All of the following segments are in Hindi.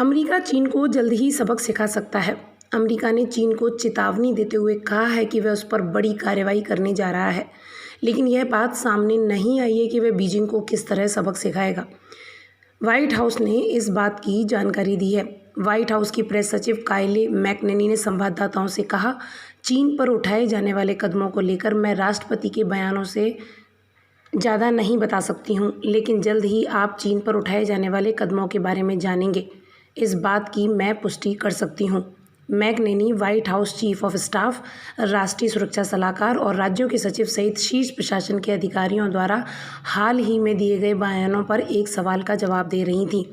अमेरिका चीन को जल्द ही सबक सिखा सकता है। अमेरिका ने चीन को चेतावनी देते हुए कहा है कि वह उस पर बड़ी कार्रवाई करने जा रहा है, लेकिन यह बात सामने नहीं आई है कि वह बीजिंग को किस तरह सबक सिखाएगा। व्हाइट हाउस ने इस बात की जानकारी दी है। व्हाइट हाउस की प्रेस सचिव कायले मैकनेनी ने संवाददाताओं से कहा, चीन पर उठाए जाने वाले कदमों को लेकर मैं राष्ट्रपति के बयानों से ज़्यादा नहीं बता सकती हूँ, लेकिन जल्द ही आप चीन पर उठाए जाने वाले कदमों के बारे में जानेंगे। इस बात की मैं पुष्टि कर सकती हूँ। McEnany white house chief of staff, राष्ट्रीय सुरक्षा सलाहकार और राज्यों के सचिव सहित शीर्ष प्रशासन के अधिकारियों द्वारा हाल ही में दिए गए बयानों पर एक सवाल का जवाब दे रही थीं।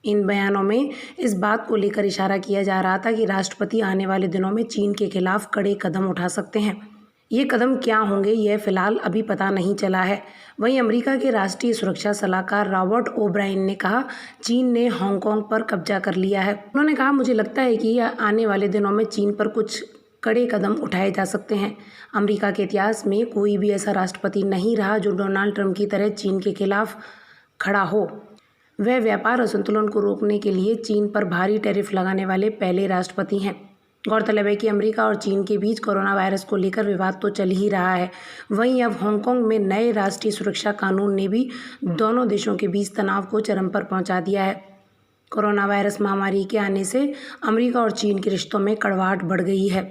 इन बयानों में इस बात को लेकर इशारा किया जा रहा था कि राष्ट्रपति आने वाले दिनों में चीन के खिलाफ कड़े कदम उठा सकते हैं। ये कदम क्या होंगे, यह फिलहाल अभी पता नहीं चला है। वहीं अमेरिका के राष्ट्रीय सुरक्षा सलाहकार रॉबर्ट ओब्रायन ने कहा, चीन ने हांगकांग पर कब्जा कर लिया है। उन्होंने कहा, मुझे लगता है कि आने वाले दिनों में चीन पर कुछ कड़े कदम उठाए जा सकते हैं। अमेरिका के इतिहास में कोई भी ऐसा राष्ट्रपति नहीं रहा जो डोनाल्ड ट्रंप की तरह चीन के खिलाफ खड़ा हो। वह व्यापार असंतुलन को रोकने के लिए चीन पर भारी टैरिफ लगाने वाले पहले राष्ट्रपति हैं। गौरतलब है कि अमेरिका और चीन के बीच कोरोना वायरस को लेकर विवाद तो चल ही रहा है। वहीं अब हांगकांग में नए राष्ट्रीय सुरक्षा कानून ने भी दोनों देशों के बीच तनाव को चरम पर पहुंचा दिया है। कोरोना वायरस महामारी के आने से अमेरिका और चीन के रिश्तों में कड़वाहट बढ़ गई है।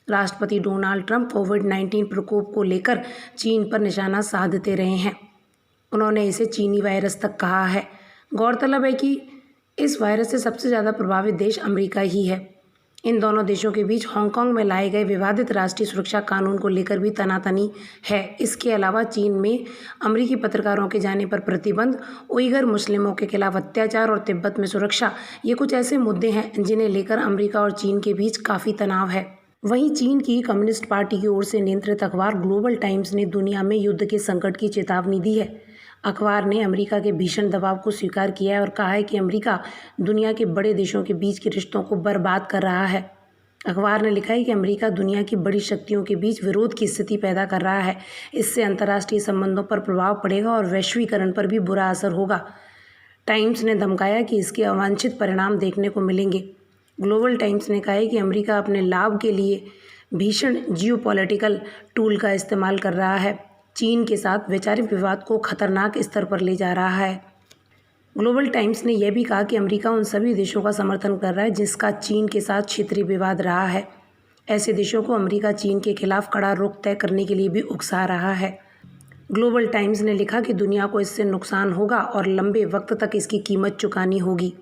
राष्ट्रपति डोनाल्ड ट्रंप कोविड-19 प्रकोप को लेकर चीन पर निशाना साधते रहे हैं। उन्होंने इसे चीनी वायरस तक कहा है। गौरतलब है कि इस वायरस से सबसे ज़्यादा प्रभावित देश अमेरिका ही है। इन दोनों देशों के बीच हांगकांग में लाए गए विवादित राष्ट्रीय सुरक्षा कानून को लेकर भी तनातनी है। इसके अलावा चीन में अमेरिकी पत्रकारों के जाने पर प्रतिबंध, उइगर मुस्लिमों के खिलाफ अत्याचार और तिब्बत में सुरक्षा, ये कुछ ऐसे मुद्दे हैं जिन्हें लेकर अमेरिका और चीन के बीच काफ़ी तनाव है। वहीं चीन की कम्युनिस्ट पार्टी की ओर से नियंत्रित अखबार ग्लोबल टाइम्स ने दुनिया में युद्ध के संकट की चेतावनी दी है। अखबार ने अमेरिका के भीषण दबाव को स्वीकार किया है और कहा है कि अमेरिका दुनिया के बड़े देशों के बीच के रिश्तों को बर्बाद कर रहा है। अखबार ने लिखा है कि अमेरिका दुनिया की बड़ी शक्तियों के बीच विरोध की स्थिति पैदा कर रहा है। इससे अंतर्राष्ट्रीय संबंधों पर प्रभाव पड़ेगा और वैश्वीकरण पर भी बुरा असर होगा। टाइम्स ने धमकाया कि इसके अवांछित परिणाम देखने को मिलेंगे। ग्लोबल टाइम्स ने कहा है कि अमेरिका अपने लाभ के लिए भीषण जियोपॉलिटिकल टूल का इस्तेमाल कर रहा है, चीन के साथ वैचारिक विवाद को खतरनाक स्तर पर ले जा रहा है। ग्लोबल टाइम्स ने यह भी कहा कि अमेरिका उन सभी देशों का समर्थन कर रहा है जिसका चीन के साथ क्षेत्रीय विवाद रहा है। ऐसे देशों को अमेरिका चीन के खिलाफ कड़ा रुख तय करने के लिए भी उकसा रहा है। ग्लोबल टाइम्स ने लिखा कि दुनिया को इससे नुकसान होगा और लंबे वक्त तक इसकी कीमत चुकानी होगी।